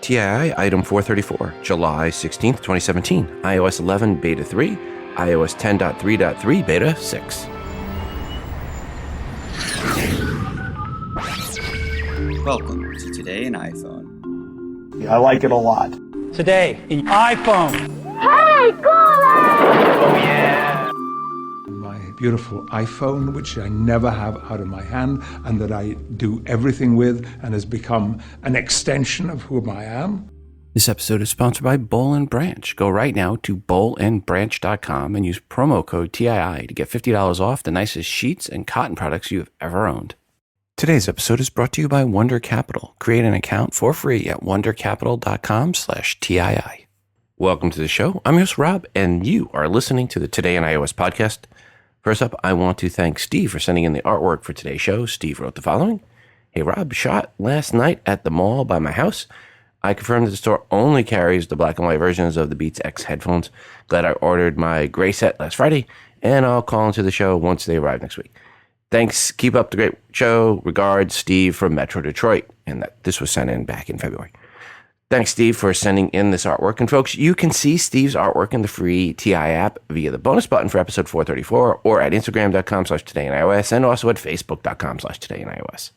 TII Item 434, July 16th, 2017, iOS 11 Beta 3, iOS 10.3.3 Beta 6. Welcome to Today in iPhone. I like it a lot. Today in iPhone. Hey, Golden! Oh, yeah. My beautiful iPhone, which I never have out of my hand and that I do everything with and has become an extension of who I am. This episode is sponsored by Boll & Branch. Go right now to bollandbranch.com and use promo code TII to get $50 off the nicest sheets and cotton products you've ever owned. Today's episode is brought to you by Wonder Capital. Create an account for free at wondercapital.com/TII. Welcome to the show. I'm your host, Rob, and you are listening to the Today in iOS podcast. First up, I want to thank Steve for sending in the artwork for today's show. Steve wrote the following. Hey, Rob, shot last night at the mall by my house. I confirmed that the store only carries the black and white versions of the Beats X headphones. Glad I ordered my gray set last Friday, and I'll call into the show once they arrive next week. Thanks. Keep up the great show. Regards, Steve from Metro Detroit. And this was sent in back in February. Thanks, Steve, for sending in this artwork. And folks, you can see Steve's artwork in the free Tii app via the bonus button for episode 434 or at Instagram.com/TodayInIOS and also at Facebook.com/TodayInIOS.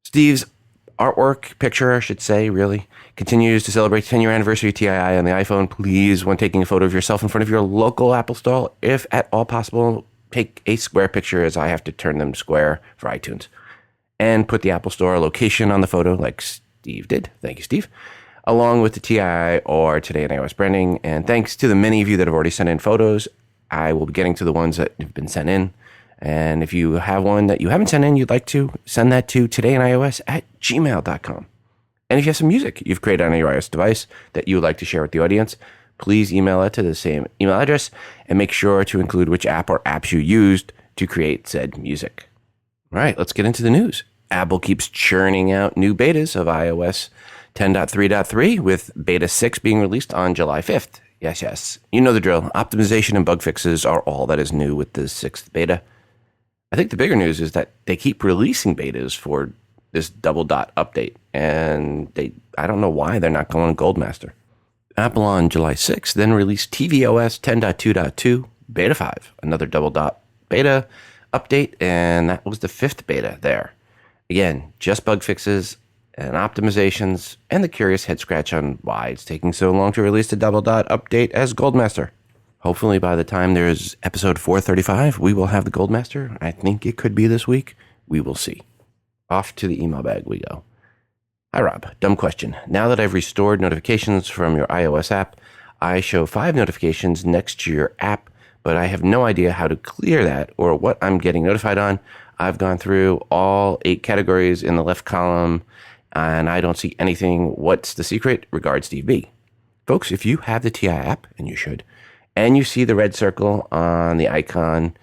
Steve's artwork, picture, I should say, really, continues to celebrate 10-year anniversary of Tii on the iPhone. Please, when taking a photo of yourself in front of your local Apple store, if at all possible, take a square picture, as I have to turn them square for iTunes, and put the Apple Store location on the photo like Steve did. Thank you, Steve. Along with the Tii or Today in iOS branding. And thanks to the many of you that have already sent in photos. I will be getting to the ones that have been sent in. And if you have one that you haven't sent in, you'd like to send that to todayinios@gmail.com. And if you have some music you've created on your iOS device that you would like to share with the audience, please email it to the same email address and make sure to include which app or apps you used to create said music. All right, let's get into the news. Apple keeps churning out new betas of iOS 10.3.3 with beta 6 being released on July 5th. Yes. You know the drill. Optimization and bug fixes are all that is new with the 6th beta. I think the bigger news is that they keep releasing betas for this double dot update, and I don't know why they're not going Goldmaster. Apple on July 6th then released tvOS 10.2.2 Beta 5, another double dot beta update, and that was the 5th beta there. Again, just bug fixes and optimizations and the curious head scratch on why it's taking so long to release the double dot update as Goldmaster. Hopefully by the time there's episode 435, we will have the Goldmaster. I think it could be this week. We will see. Off to the email bag we go. Hi, Rob. Dumb question. Now that I've restored notifications from your iOS app, I show 5 notifications next to your app, but I have no idea how to clear that or what I'm getting notified on. I've gone through all 8 categories in the left column, and I don't see anything. What's the secret? Regards, Steve B. Folks, if you have the Tii app, and you should, and you see the red circle on the icon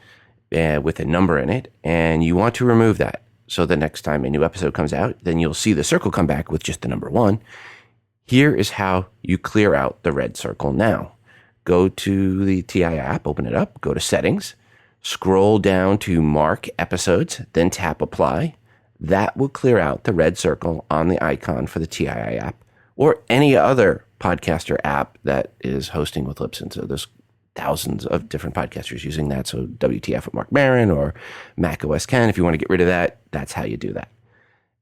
with a number in it, and you want to remove that, so the next time a new episode comes out, then you'll see the circle come back with just the number 1. Here is how you clear out the red circle now. Go to the Tii app, open it up, go to Settings, scroll down to Mark Episodes, then tap Apply. That will clear out the red circle on the icon for the Tii app or any other podcaster app that is hosting with Libsyn. So there's thousands of different podcasters using that. So WTF with Mark Maron or macOS Ken. If you want to get rid of that, that's how you do that.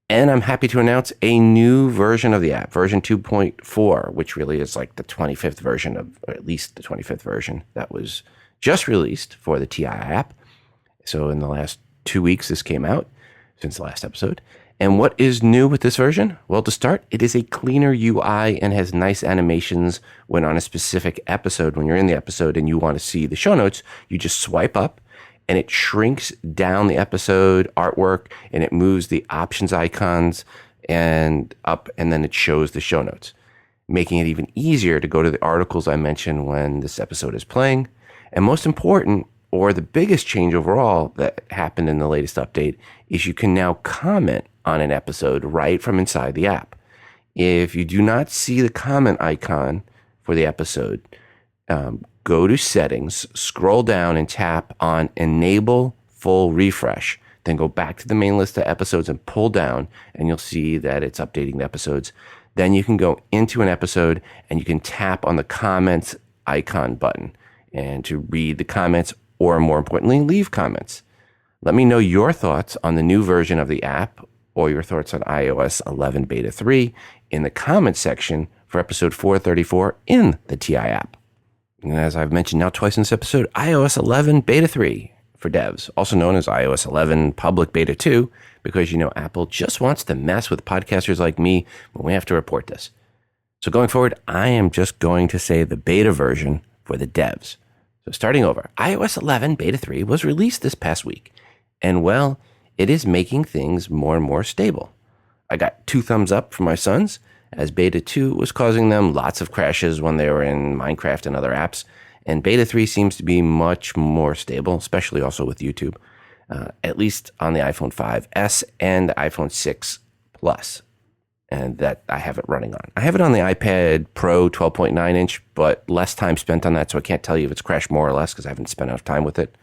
And I'm happy to announce a new version of the app, version 2.4, which really is like the 25th version of, or at least the 25th version that was just released for the Tii app. So in the last 2 weeks, this came out since the last episode. And what is new with this version? Well, to start, it is a cleaner UI and has nice animations when on a specific episode. When you're in the episode and you want to see the show notes, you just swipe up and it shrinks down the episode artwork and it moves the options icons and up, and then it shows the show notes, making it even easier to go to the articles I mentioned when this episode is playing. And most important, or the biggest change overall that happened in the latest update, is you can now comment on an episode right from inside the app. If you do not see the comment icon for the episode, go to Settings, scroll down and tap on Enable Full Refresh. Then go back to the main list of episodes and pull down, and you'll see that it's updating the episodes. Then you can go into an episode and you can tap on the comments icon button and to read the comments, or more importantly, leave comments. Let me know your thoughts on the new version of the app or your thoughts on iOS 11 Beta 3 in the comments section for episode 434 in the Tii app. And as I've mentioned now twice in this episode, iOS 11 Beta 3 for devs, also known as iOS 11 Public Beta 2, because Apple just wants to mess with podcasters like me when we have to report this. So going forward, I am just going to say the beta version for the devs. So starting over, iOS 11 Beta 3 was released this past week, and well, it is making things more and more stable. I got 2 thumbs up from my sons, as Beta 2 was causing them lots of crashes when they were in Minecraft and other apps, and Beta 3 seems to be much more stable, especially also with YouTube, at least on the iPhone 5S and iPhone 6 Plus, and that I have it running on. I have it on the iPad Pro 12.9 inch, but less time spent on that, so I can't tell you if it's crashed more or less because I haven't spent enough time with it.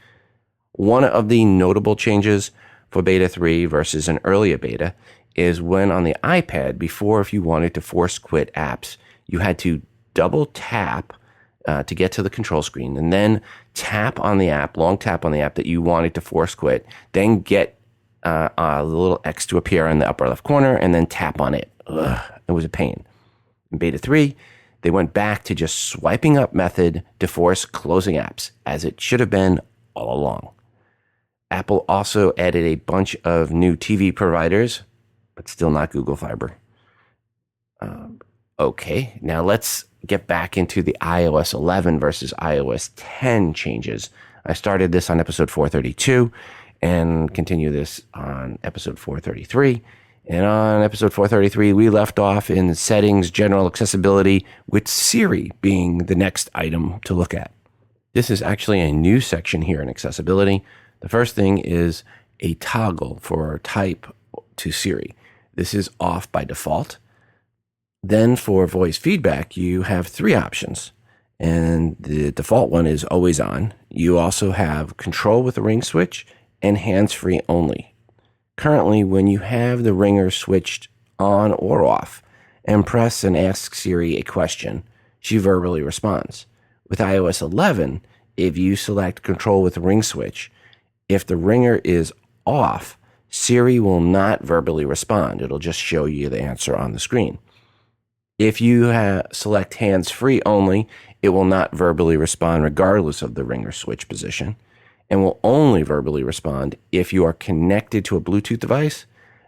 One of the notable changes for Beta 3 versus an earlier beta is when on the iPad, before, if you wanted to force quit apps, you had to double tap to get to the control screen, and then tap on the app, long tap on the app that you wanted to force quit, then get a little X to appear in the upper left corner, and then tap on it. It was a pain. In Beta 3, they went back to just swiping up method to force closing apps, as it should have been all along. Apple also added a bunch of new TV providers, but still not Google Fiber. Okay, now let's get back into the iOS 11 versus iOS 10 changes. I started this on episode 432 and continue this on episode 433. And on episode 433, we left off in settings, general accessibility, with Siri being the next item to look at. This is actually a new section here in accessibility. The first thing is a toggle for type to Siri. This is off by default. Then for voice feedback, you have 3 options, and the default one is always on. You also have control with the ring switch and hands-free only. Currently, when you have the ringer switched on or off and press and ask Siri a question, she verbally responds. With iOS 11, if you select control with the ring switch, if the ringer is off, Siri will not verbally respond. It'll just show you the answer on the screen. If you select hands-free only, it will not verbally respond regardless of the ringer switch position, and will only verbally respond if you are connected to a Bluetooth device,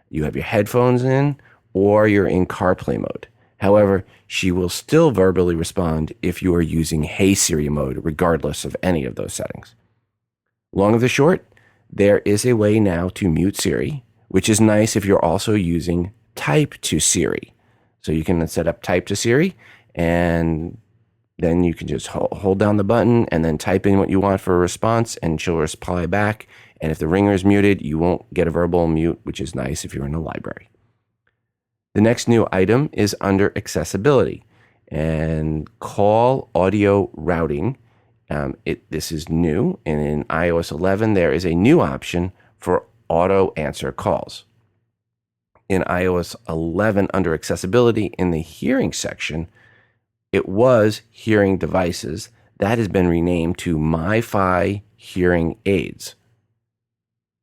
you have your headphones in, or you're in CarPlay mode. However, she will still verbally respond if you are using Hey Siri mode, regardless of any of those settings. Long of the short, there is a way now to mute Siri, which is nice if you're also using Type to Siri. So you can set up Type to Siri, and then you can just hold down the button and then type in what you want for a response, and she'll reply back. And if the ringer is muted, you won't get a verbal mute, which is nice if you're in the library. The next new item is under accessibility and call audio routing. This is new, and in iOS 11, there is a new option for auto answer calls. In iOS 11, under accessibility, in the hearing section, it was hearing devices. That has been renamed to MiFi hearing aids.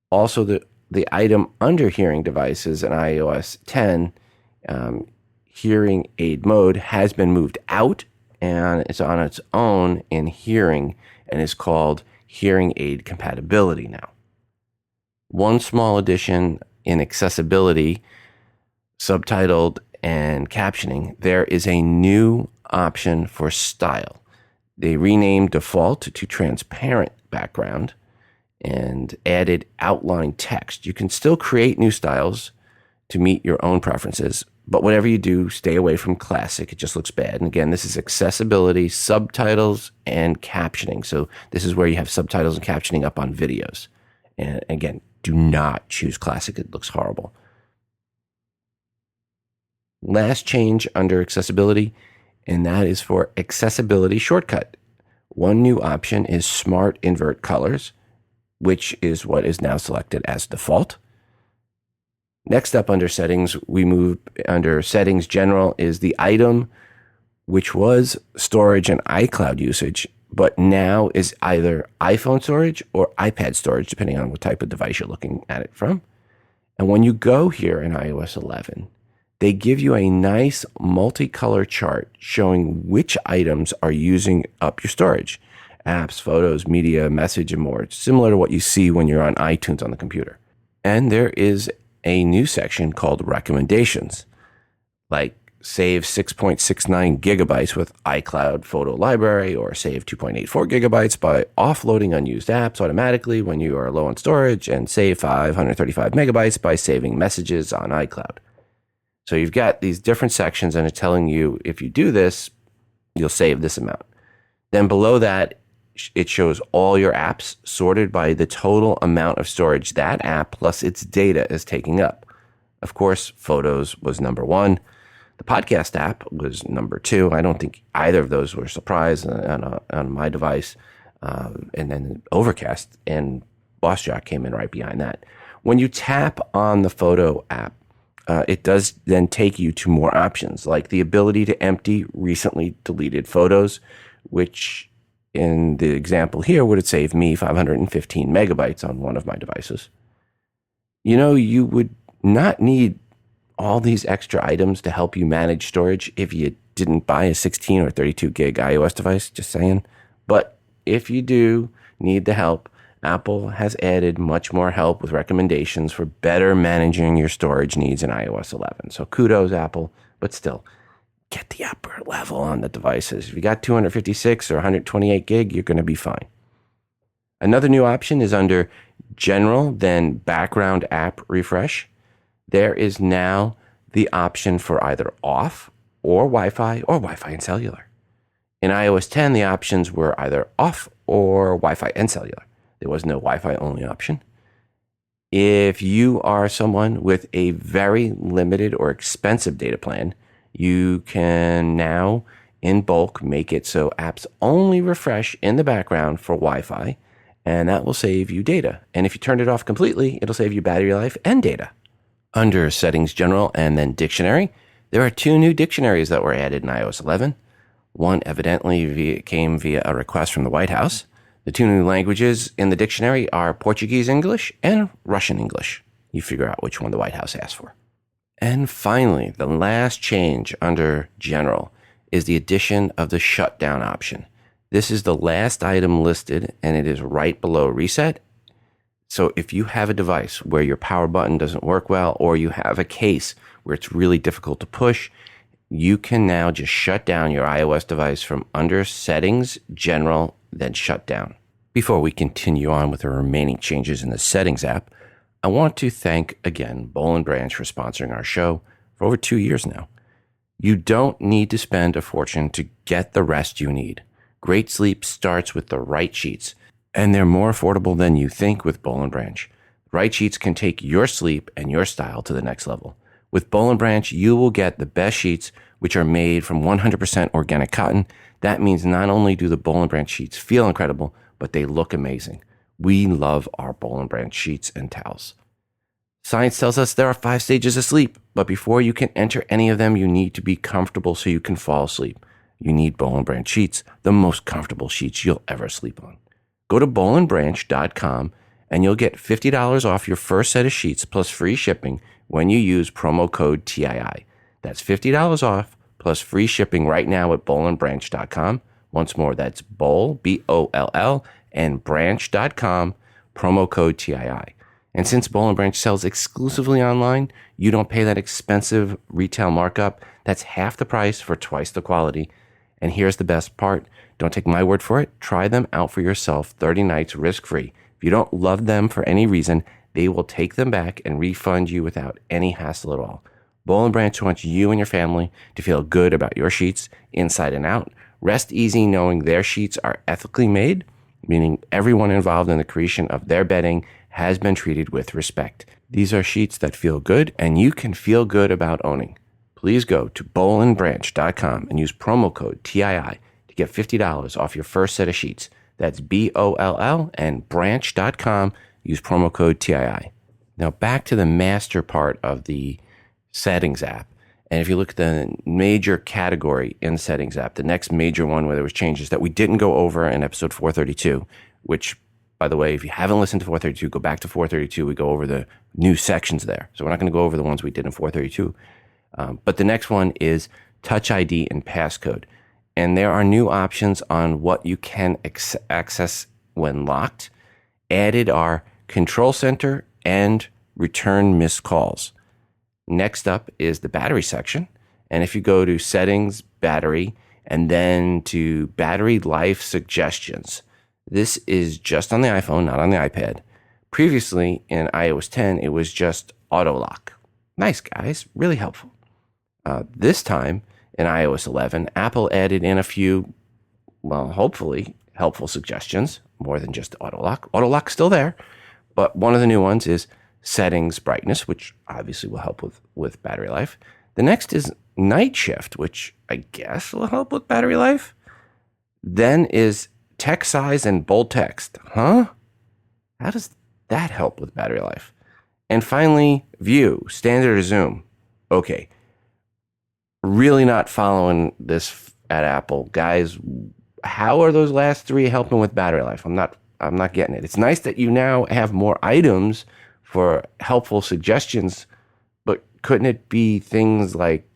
Also, the item under hearing devices in iOS 10, hearing aid mode, has been moved out, and it's on its own in hearing and is called hearing aid compatibility now. One small addition in accessibility, subtitled and captioning, there is a new option for style. They renamed default to transparent background and added outline text. You can still create new styles to meet your own preferences, but whatever you do, stay away from classic. It just looks bad. And again, this is accessibility, subtitles, and captioning. So this is where you have subtitles and captioning up on videos. And again, do not choose classic. It looks horrible. Last change under accessibility, and that is for accessibility shortcut. One new option is smart invert colors, which is what is now selected as default. Next up under settings, we move under settings general is the item, which was storage and iCloud usage, but now is either iPhone storage or iPad storage, depending on what type of device you're looking at it from. And when you go here in iOS 11, they give you a nice multicolor chart showing which items are using up your storage. Apps, photos, media, message, and more. It's similar to what you see when you're on iTunes on the computer. And there is a new section called recommendations, like save 6.69 gigabytes with iCloud Photo Library, or save 2.84 gigabytes by offloading unused apps automatically when you are low on storage, and save 535 megabytes by saving messages on iCloud. So you've got these different sections, and it's telling you if you do this, you'll save this amount. Then below that, it shows all your apps sorted by the total amount of storage that app plus its data is taking up. Of course, Photos was number one. The podcast app was number two. I don't think either of those were a surprise on my device. And then Overcast and BossJock came in right behind that. When you tap on the photo app, it does then take you to more options, like the ability to empty recently deleted photos, which in the example here would have saved me 515 megabytes on one of my devices. You know, you would not need all these extra items to help you manage storage if you didn't buy a 16 or 32 gig iOS device, just saying. But if you do need the help, Apple has added much more help with recommendations for better managing your storage needs in iOS 11. So kudos, Apple, but still, get the upper level on the devices. If you got 256 or 128 gig, you're going to be fine. Another new option is under General, then Background App Refresh. There is now the option for either off or Wi-Fi and cellular. In iOS 10, the options were either off or Wi-Fi and cellular. There was no Wi-Fi only option. If you are someone with a very limited or expensive data plan, you can now in bulk make it so apps only refresh in the background for Wi-Fi, and that will save you data. And if you turn it off completely, it'll save you battery life and data. Under Settings General and then Dictionary, there are two new dictionaries that were added in iOS 11. One evidently came via a request from the White House. The two new languages in the dictionary are Portuguese English and Russian English. You figure out which one the White House asked for. And finally, the last change under General is the addition of the shutdown option. This is the last item listed, and it is right below Reset. So if you have a device where your power button doesn't work well, or you have a case where it's really difficult to push, you can now just shut down your iOS device from under Settings, General, then Shutdown. Before we continue on with the remaining changes in the Settings app, I want to thank again Boll & Branch for sponsoring our show for over 2 years now. You don't need to spend a fortune to get the rest you need. Great sleep starts with the right sheets, and they're more affordable than you think with Boll & Branch. Right sheets can take your sleep and your style to the next level. With Boll & Branch, you will get the best sheets, which are made from 100% organic cotton. That means not only do the Boll & Branch sheets feel incredible, but they look amazing. We love our Boll & Branch sheets and towels. Science tells us there are 5 stages of sleep, but before you can enter any of them, you need to be comfortable so you can fall asleep. You need Boll & Branch sheets, the most comfortable sheets you'll ever sleep on. Go to bollandbranch.com and you'll get $50 off your first set of sheets plus free shipping when you use promo code TII. That's $50 off plus free shipping right now at bollandbranch.com. Once more, that's Boll, B-O-L-L, and branch.com, promo code TII. And since Boll & Branch sells exclusively online, you don't pay that expensive retail markup. That's half the price for twice the quality. And here's the best part. Don't take my word for it. Try them out for yourself 30 nights risk-free. If you don't love them for any reason, they will take them back and refund you without any hassle at all. Boll & Branch wants you and your family to feel good about your sheets inside and out. Rest easy knowing their sheets are ethically made, meaning everyone involved in the creation of their bedding has been treated with respect. These are sheets that feel good, and you can feel good about owning. Please go to bollandbranch.com and use promo code TII to get $50 off your first set of sheets. That's B-O-L-L and branch.com. Use promo code TII. Now back to the master part of the Settings app. And if you look at the major category in the Settings app, the next major one where there was changes that we didn't go over in episode 432, which, by the way, if you haven't listened to 432, go back to 432. We go over the new sections there. So we're not going to go over the ones we did in 432. But the next one is Touch ID and passcode. And there are new options on what you can access when locked. Added are Control Center and Return Missed Calls. Next up is the battery section. And if you go to Settings, Battery, and then to Battery Life Suggestions, this is just on the iPhone, not on the iPad. Previously in iOS 10, it was just auto lock. Nice, guys. Really helpful. This time in iOS 11, Apple added in a few, well, hopefully helpful suggestions, more than just auto lock. Auto lock's still there, but one of the new ones is Settings Brightness, which obviously will help with battery life. The next is Night Shift, which I guess will help with battery life. Then is Text Size and Bold Text. Huh? How does that help with battery life? And finally, View, Standard or Zoom. Okay. Really not following this at Apple. Guys, how are those last three helping with battery life? I'm not getting it. It's nice that you now have more items for helpful suggestions, but couldn't it be things like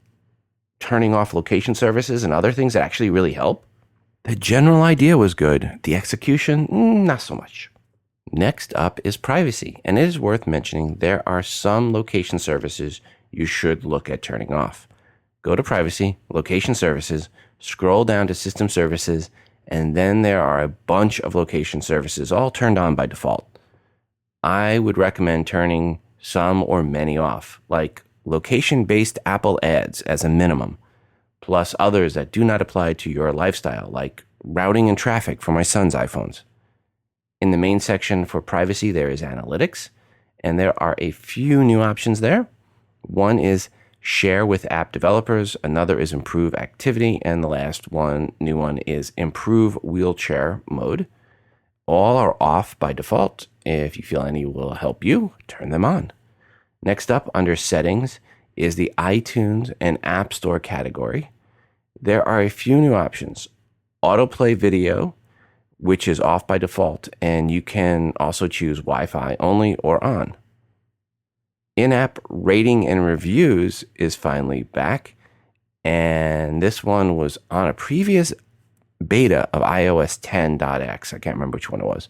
turning off location services and other things that actually really help? The general idea was good. The execution, not so much. Next up is privacy, and it is worth mentioning there are some location services you should look at turning off. Go to Privacy, Location Services, scroll down to System Services, and then there are a bunch of location services all turned on by default. I would recommend turning some or many off, like location-based Apple ads as a minimum, plus others that do not apply to your lifestyle, like routing and traffic for my son's iPhones. In the main section for privacy, there is analytics, and there are a few new options there. One is share with app developers, another is improve activity, and the last new one is improve wheelchair mode. All are off by default. If you feel any will help you, turn them on. Next up, under Settings, is the iTunes and App Store category. There are a few new options. Autoplay video, which is off by default, and you can also choose Wi-Fi only or on. In-app rating and reviews is finally back, and this one was on a previous beta of iOS 10.x. I can't remember which one it was,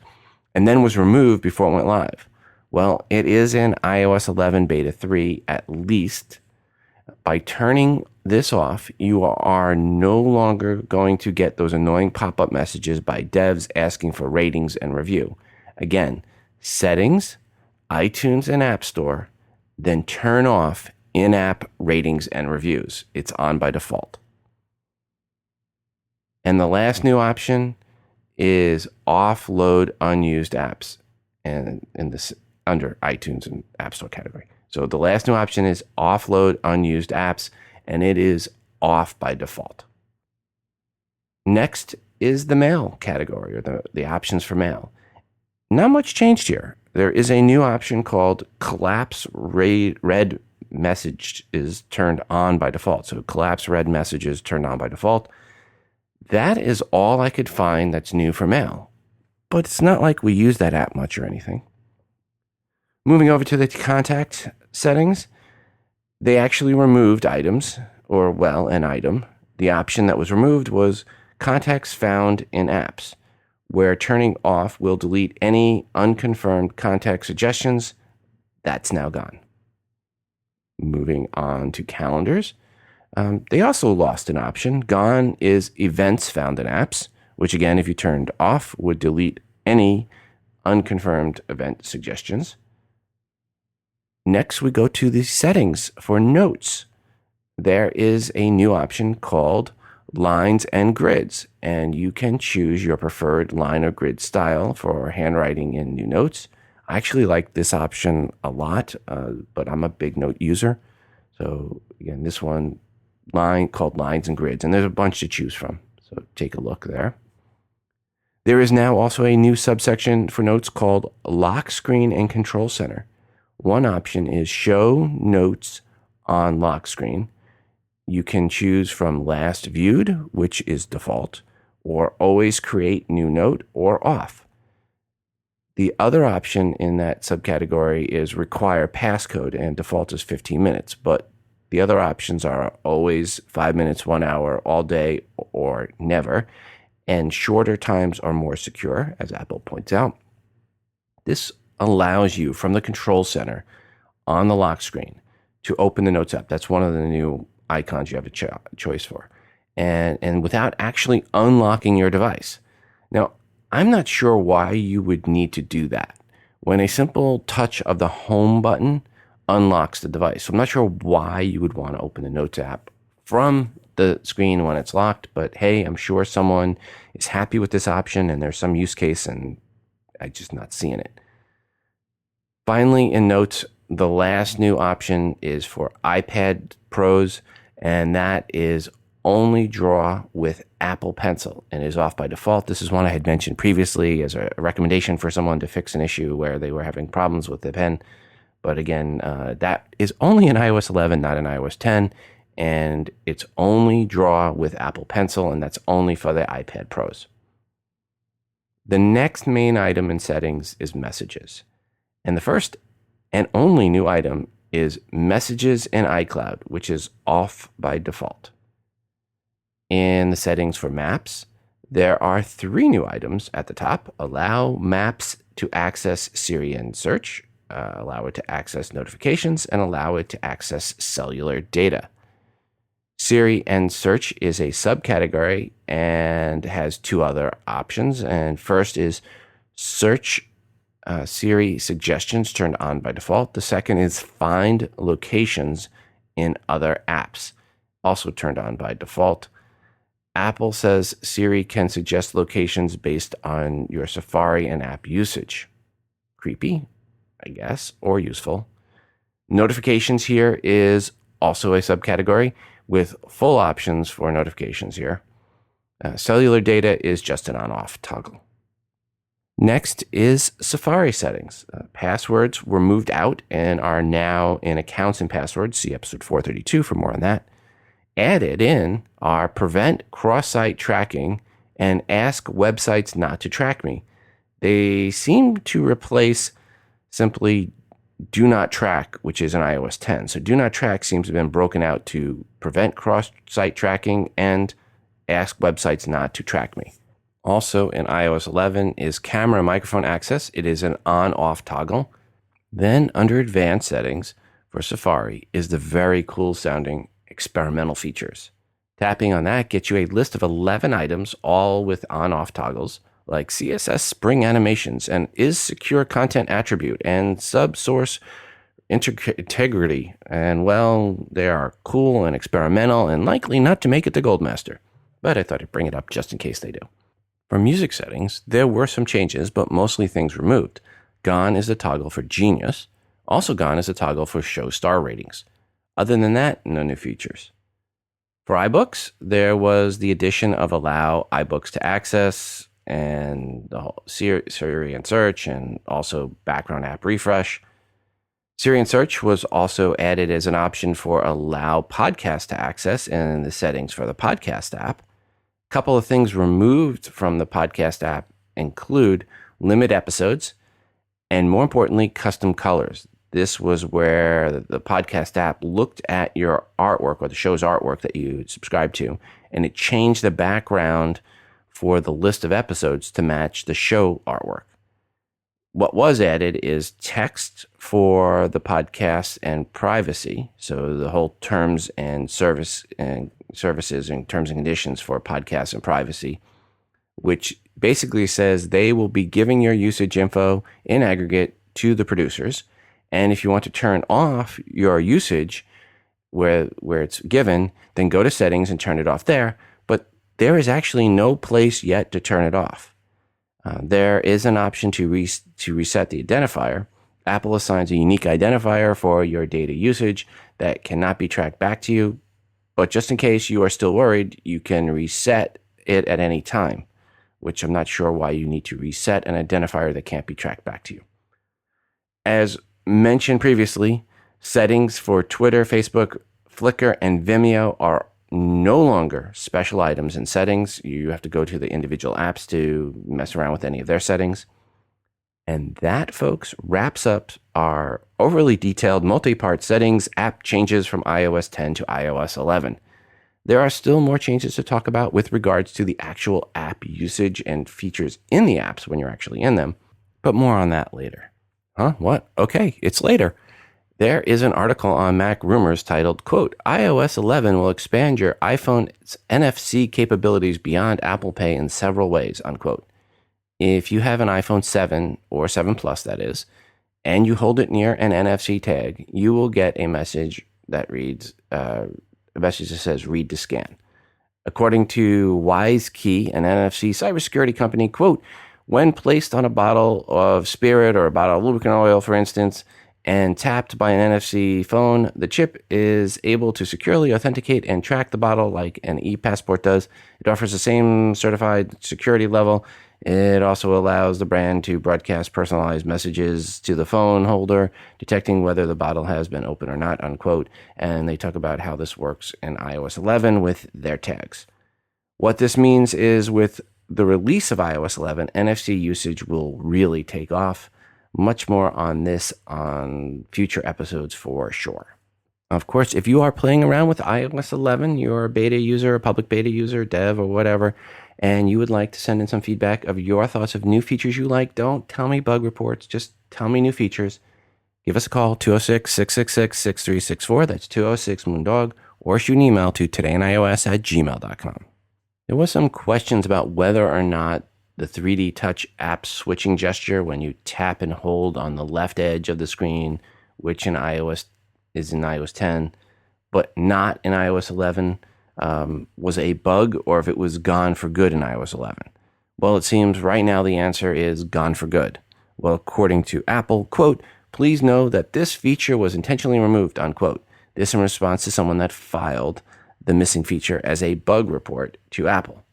and then was removed before it went live. Well, it is in iOS 11 beta 3 at least. By turning this off, you are no longer going to get those annoying pop-up messages by devs asking for ratings and review. Again, Settings, iTunes and App Store, then turn off in-app ratings and reviews. It's on by default. And the last new option is offload unused apps, and in this under iTunes and App Store category. So the last new option is offload unused apps, and it is off by default. Next is the Mail category, or the options for Mail. Not much changed here. There is a new option called Collapse Read Message is turned on by default. So Collapse Read Messages turned on by default. That is all I could find that's new for Mail. But it's not like we use that app much or anything. Moving over to the contact settings, they actually removed items, or well, an item. The option that was removed was contacts found in apps, where turning off will delete any unconfirmed contact suggestions. That's now gone. Moving on to calendars, they also lost an option. Gone is events found in apps, which again, if you turned off, would delete any unconfirmed event suggestions. Next, we go to the settings for notes. There is a new option called lines and grids, and you can choose your preferred line or grid style for handwriting in new notes. I actually like this option a lot, but I'm a big note user. So again, this one called lines and grids, and there's a bunch to choose from. So take a look there. There is now also a new subsection for notes called lock screen and control center. One option is show notes on lock screen. You can choose from last viewed, which is default, or always create new note, or off. The other option in that subcategory is require passcode, and default is 15 minutes. But the other options are always 5 minutes, 1 hour, all day, or never. And shorter times are more secure, as Apple points out. This allows you from the control center on the lock screen to open the Notes app. That's one of the new icons you have a choice for. And without actually unlocking your device. Now, I'm not sure why you would need to do that when a simple touch of the home button unlocks the device. So I'm not sure why you would want to open the Notes app from the screen when it's locked, but hey, I'm sure someone is happy with this option and there's some use case and I'm just not seeing it. Finally, in Notes, the last new option is for iPad Pros, and that is only draw with Apple Pencil and is off by default. This is one I had mentioned previously as a recommendation for someone to fix an issue where they were having problems with the pen. But again, that is only in iOS 11, not in iOS 10. And it's only draw with Apple Pencil, and that's only for the iPad Pros. The next main item in settings is Messages. And the first and only new item is Messages in iCloud, which is off by default. In the settings for Maps, there are 3 new items at the top. Allow Maps to access Siri and Search, allow it to access notifications, and allow it to access cellular data. Siri and Search is a subcategory and has 2 other options. And first is Search Siri suggestions turned on by default. The second is Find locations in other apps, also turned on by default. Apple says Siri can suggest locations based on your Safari and app usage. Creepy, I guess, or useful. Notifications here is also a subcategory with full options for notifications here. Cellular data is just an on-off toggle. Next is Safari settings. Passwords were moved out and are now in accounts and passwords. See episode 432 for more on that. Added in are prevent cross-site tracking and ask websites not to track me. They seem to replace simply do not track, which is in iOS 10. So do not track seems to have been broken out to prevent cross-site tracking and ask websites not to track me. Also in iOS 11 is camera and microphone access. It is an on-off toggle. Then under advanced settings for Safari is the very cool sounding experimental features. Tapping on that gets you a list of 11 items, all with on-off toggles, like CSS Spring animations and is secure content attribute and sub-source integrity. And well, they are cool and experimental and likely not to make it to Goldmaster. But I thought I'd bring it up just in case they do. For music settings, there were some changes, but mostly things removed. Gone is a toggle for Genius. Also gone is a toggle for show star ratings. Other than that, no new features. For iBooks, there was the addition of allow iBooks to access and the whole Siri and Search and also background app refresh. Siri and Search was also added as an option for allow podcast to access in the settings for the podcast app. A couple of things removed from the podcast app include limit episodes and, more importantly, custom colors. This was where the podcast app looked at your artwork or the show's artwork that you subscribe to, and it changed the background for the list of episodes to match the show artwork. What was added is text for the podcast and privacy. So the whole terms and services and terms and conditions for podcasts and privacy, which basically says they will be giving your usage info in aggregate to the producers. And if you want to turn off your usage where it's given, then go to settings and turn it off there. But there is actually no place yet to turn it off. There is an option to reset the identifier. Apple assigns a unique identifier for your data usage that cannot be tracked back to you. But just in case you are still worried, you can reset it at any time, which I'm not sure why you need to reset an identifier that can't be tracked back to you. As mentioned previously, settings for Twitter, Facebook, Flickr, and Vimeo are no longer special items in settings. You have to go to the individual apps to mess around with any of their settings. And that, folks, wraps up our overly detailed multi-part settings app changes from iOS 10 to iOS 11. There are still more changes to talk about with regards to the actual app usage and features in the apps when you're actually in them, but more on that later. Huh? What? Okay, it's later. There is an article on Mac Rumors titled, quote, iOS 11 will expand your iPhone's NFC capabilities beyond Apple Pay in several ways, unquote. If you have an iPhone 7 or 7 Plus, that is, and you hold it near an NFC tag, you will get a message that reads, a message that says read to scan. According to WiseKey, an NFC cybersecurity company, quote, when placed on a bottle of spirit or a bottle of lubricant oil, for instance, and tapped by an NFC phone, the chip is able to securely authenticate and track the bottle like an e-passport does. It offers the same certified security level. It also allows the brand to broadcast personalized messages to the phone holder, detecting whether the bottle has been opened or not, unquote. And they talk about how this works in iOS 11 with their tags. What this means is with the release of iOS 11, NFC usage will really take off. Much more on this on future episodes for sure. Of course, if you are playing around with iOS 11, you're a beta user, a public beta user, dev, or whatever, and you would like to send in some feedback of your thoughts of new features you like, don't tell me bug reports, just tell me new features. Give us a call, 206-666-6364, that's 206-MOONDOG, or shoot an email to todayinios@gmail.com. There was some questions about whether or not the 3D Touch app switching gesture when you tap and hold on the left edge of the screen, which in iOS is in iOS 10, but not in iOS 11, was a bug, or if it was gone for good in iOS 11. Well, it seems right now the answer is gone for good. Well, according to Apple, quote, please know that this feature was intentionally removed, unquote. This in response to someone that filed the missing feature as a bug report to Apple.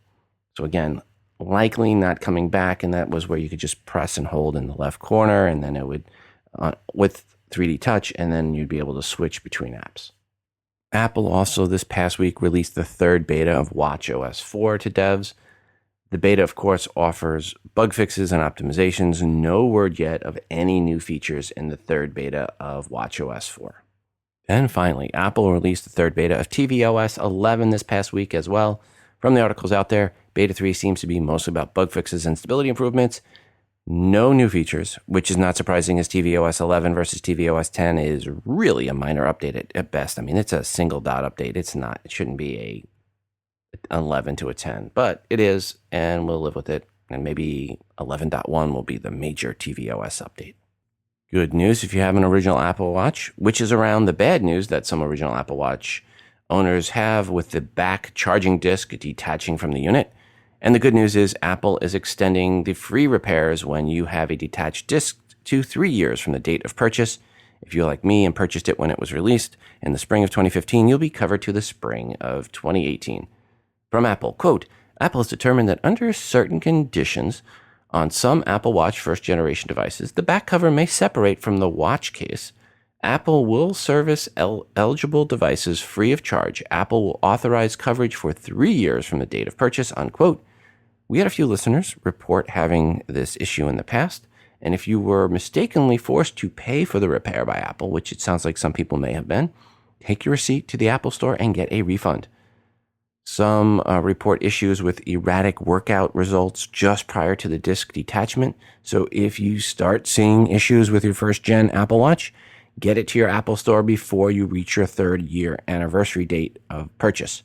So again, likely not coming back, and that was where you could just press and hold in the left corner, and then it would, with 3D Touch, and then you'd be able to switch between apps. Apple also this past week released the third beta of watchOS 4 to devs. The beta, of course, offers bug fixes and optimizations. No word yet of any new features in the third beta of watchOS 4. And finally, Apple released the third beta of tvOS 11 this past week as well. From the articles out there, Beta 3 seems to be mostly about bug fixes and stability improvements. No new features, which is not surprising as tvOS 11 versus tvOS 10 is really a minor update at best. I mean, it's a single dot update. It shouldn't be a 11 to a 10, but it is, and we'll live with it. And maybe 11.1 will be the major tvOS update. Good news if you have an original Apple Watch, which is around the bad news that some original Apple Watch owners have with the back charging disc detaching from the unit. And the good news is Apple is extending the free repairs when you have a detached disc to 3 years from the date of purchase. If you're like me and purchased it when it was released in the spring of 2015, you'll be covered to the spring of 2018. From Apple, quote, Apple has determined that under certain conditions on some Apple Watch first generation devices, the back cover may separate from the watch case. Apple will service eligible devices free of charge. Apple will authorize coverage for 3 years from the date of purchase, unquote. We had a few listeners report having this issue in the past, and if you were mistakenly forced to pay for the repair by Apple, which it sounds like some people may have been, take your receipt to the Apple Store and get a refund. Some report issues with erratic workout results just prior to the disc detachment, so if you start seeing issues with your first-gen Apple Watch, get it to your Apple Store before you reach your 3rd year anniversary date of purchase,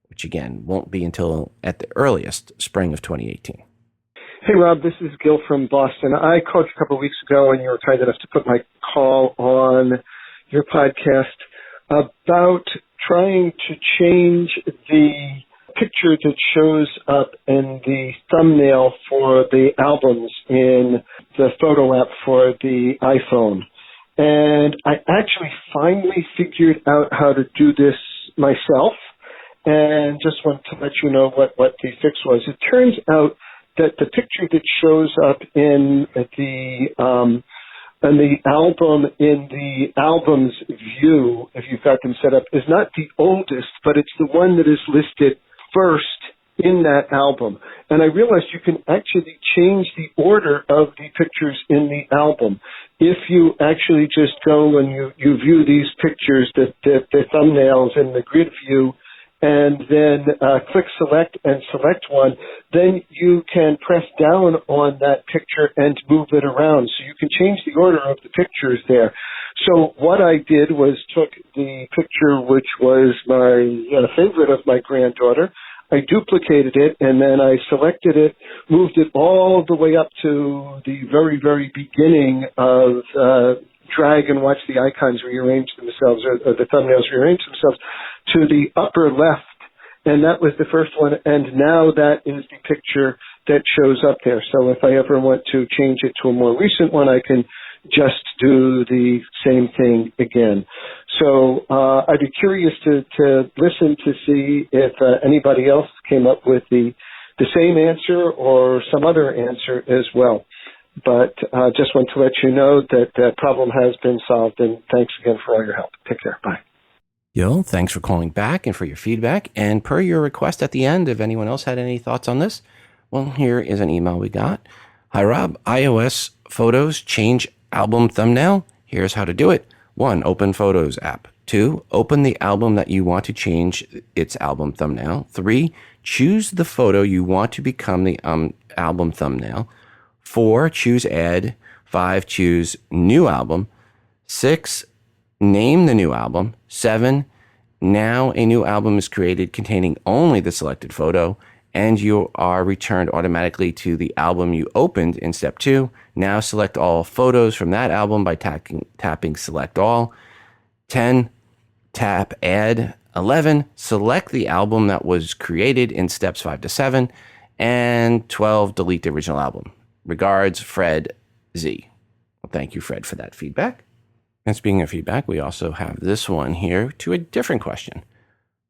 which again won't be until at the earliest spring of 2018. Hey, Rob, this is Gil from Boston. I called you a couple of weeks ago, and you were kind enough to put my call on your podcast about trying to change the picture that shows up in the thumbnail for the albums in the photo app for the iPhone. And I actually finally figured out how to do this myself, and just want to let you know what the fix was. It turns out that the picture that shows up in the And the album in the album's view, if you've got them set up, is not the oldest, but it's the one that is listed first in that album. And I realized you can actually change the order of the pictures in the album. If you actually just go and you view these pictures, the thumbnails in the grid view, and then click select and select one, then you can press down on that picture and move it around. So you can change the order of the pictures there. So what I did was took the picture which was my favorite of my granddaughter, I duplicated it, and then I selected it, moved it all the way up to the very, very beginning of drag and watch the icons rearrange themselves, or the thumbnails rearrange themselves, to the upper left. And that was the first one, and now that is the picture that shows up there. So if I ever want to change it to a more recent one, I can just do the same thing again. So I'd be curious to listen to see if anybody else came up with the same answer or some other answer as well. But just want to let you know that that problem has been solved, and thanks again for all your help. Take care. Bye. Yo, thanks for calling back and for your feedback. And per your request at the end, if anyone else had any thoughts on this, well, here is an email we got. Hi, Rob. iOS photos change album thumbnail. Here's how to do it. 1. Open Photos app. 2. Open the album that you want to change its album thumbnail. 3. Choose the photo you want to become the album thumbnail. 4. Choose Add. 5. Choose New Album. 6. Name the new album. 7. Now a new album is created containing only the selected photo, and you are returned automatically to the album you opened in step 2. Now select all photos from that album by tapping Select All. 10. Tap Add. 11. Select the album that was created in steps 5 to 7. And 12. Delete the original album. Regards, Fred Z. Well, thank you, Fred, for that feedback. And speaking of feedback, we also have this one here to a different question.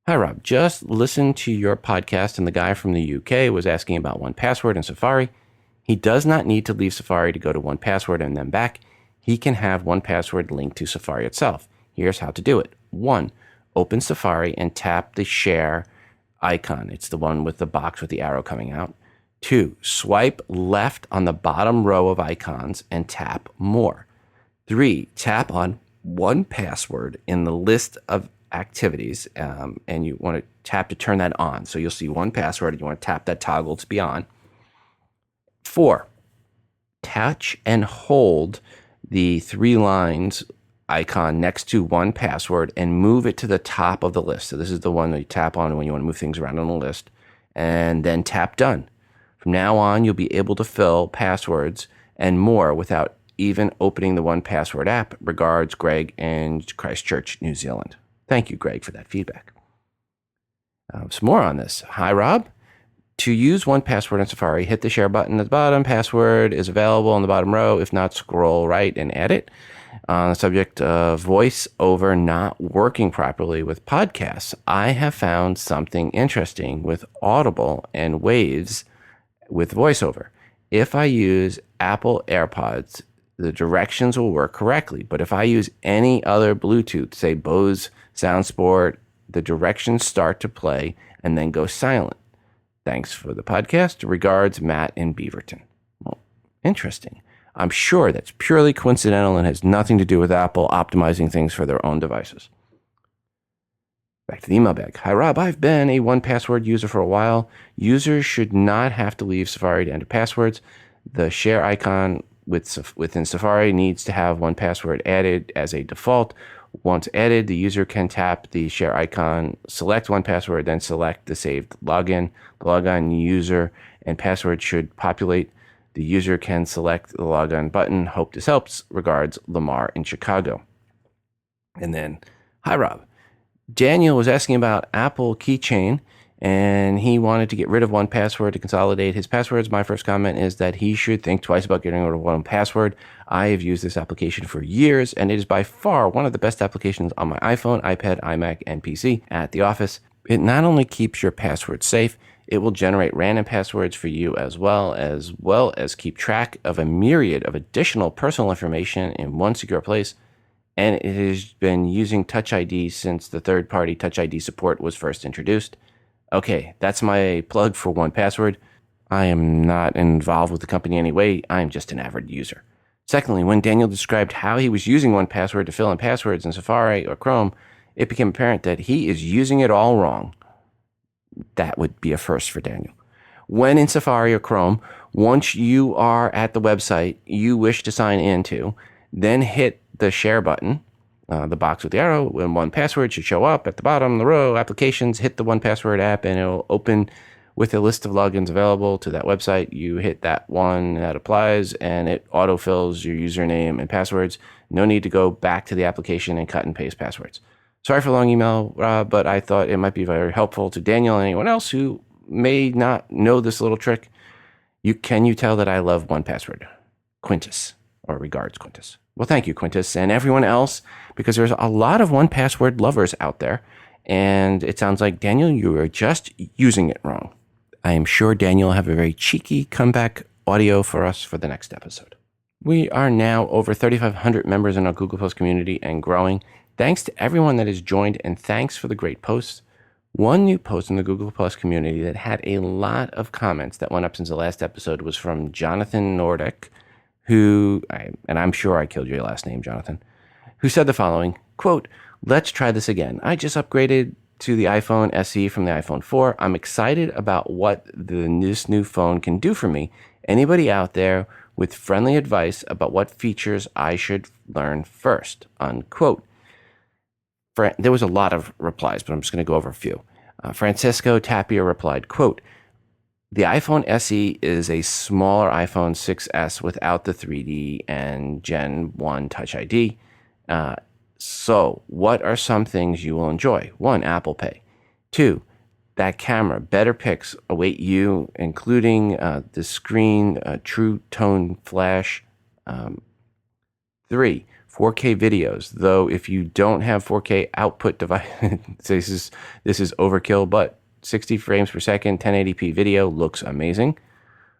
Hi, Rob. Just listened to your podcast, and the guy from the UK was asking about 1Password and Safari. He does not need to leave Safari to go to 1Password and then back. He can have 1Password linked to Safari itself. Here's how to do it. 1. Open Safari and tap the share icon. It's the one with the box with the arrow coming out. 2. Swipe left on the bottom row of icons and tap More. 3. Tap on 1Password in the list of activities, and you want to tap to turn that on. So you'll see 1Password, and you want to tap that toggle to be on. 4. Touch and hold the 3 lines icon next to 1Password and move it to the top of the list. So this is the one that you tap on when you want to move things around on the list, and then tap Done. From now on, you'll be able to fill passwords and more without even opening the 1Password app. Regards, Greg in Christchurch, New Zealand. Thank you, Greg, for that feedback. Some more on this. Hi, Rob. To use 1Password in Safari, hit the share button at the bottom. Password is available on the bottom row. If not, scroll right and add it. On the subject of VoiceOver not working properly with podcasts, I have found something interesting with Audible and Waves with VoiceOver. If I use Apple AirPods, the directions will work correctly. But if I use any other Bluetooth, say Bose SoundSport, the directions start to play and then go silent. Thanks for the podcast. Regards, Matt in Beaverton. Well, interesting. I'm sure that's purely coincidental and has nothing to do with Apple optimizing things for their own devices. Back to the email bag. Hi, Rob. I've been a 1Password user for a while. Users should not have to leave Safari to enter passwords. The share icon within Safari needs to have 1Password added as a default. Once added, the user can tap the share icon, select 1Password, then select the saved login. The login user and password should populate. The user can select the login button. Hope this helps. Regards, Lamar in Chicago. And then, hi, Rob. Daniel was asking about Apple Keychain, and he wanted to get rid of 1Password to consolidate his passwords. My first comment is that he should think twice about getting rid of 1Password. I have used this application for years, and it is by far one of the best applications on my iPhone, iPad, iMac, and PC. At the office, It not only keeps your password safe, it will generate random passwords for you as well as keep track of a myriad of additional personal information in one secure place. And it has been using Touch ID since the third-party Touch ID support was first introduced. Okay, that's my plug for 1Password. I am not involved with the company anyway. I'm just an avid user. Secondly, when Daniel described how he was using 1Password to fill in passwords in Safari or Chrome, it became apparent that he is using it all wrong. That would be a first for Daniel. When in Safari or Chrome, once you are at the website you wish to sign into, then hit the share button, the box with the arrow, and 1Password should show up at the bottom of the row. Applications, hit the 1Password app, and it'll open with a list of logins available to that website. You hit that one that applies, and it autofills your username and passwords. No need to go back to the application and cut and paste passwords. Sorry for a long email, Rob, but I thought it might be very helpful to Daniel and anyone else who may not know this little trick. Can you tell that I love 1Password? Quintus, or regards, Quintus. Well, thank you, Quintus, and everyone else, because there's a lot of 1Password lovers out there, and it sounds like, Daniel, you are just using it wrong. I am sure Daniel will have a very cheeky comeback audio for us for the next episode. We are now over 3,500 members in our Google Plus community and growing. Thanks to everyone that has joined, and thanks for the great posts. One new post in the Google Plus community that had a lot of comments that went up since the last episode was from Jonathan Nordic, and I'm sure I killed your last name, Jonathan, who said the following, quote, "Let's try this again. I just upgraded to the iPhone SE from the iPhone 4. I'm excited about what this new phone can do for me. Anybody out there with friendly advice about what features I should learn first," unquote. There was a lot of replies, but I'm just going to go over a few. Francisco Tapia replied, quote, "The iPhone SE is a smaller iPhone 6S without the 3D and Gen 1 Touch ID. So what are some things you will enjoy? 1, Apple Pay. 2, that camera, better pics await you, including the screen, True Tone Flash. 3, 4K videos, though if you don't have 4K output device, this is overkill, but 60 frames per second, 1080p video looks amazing.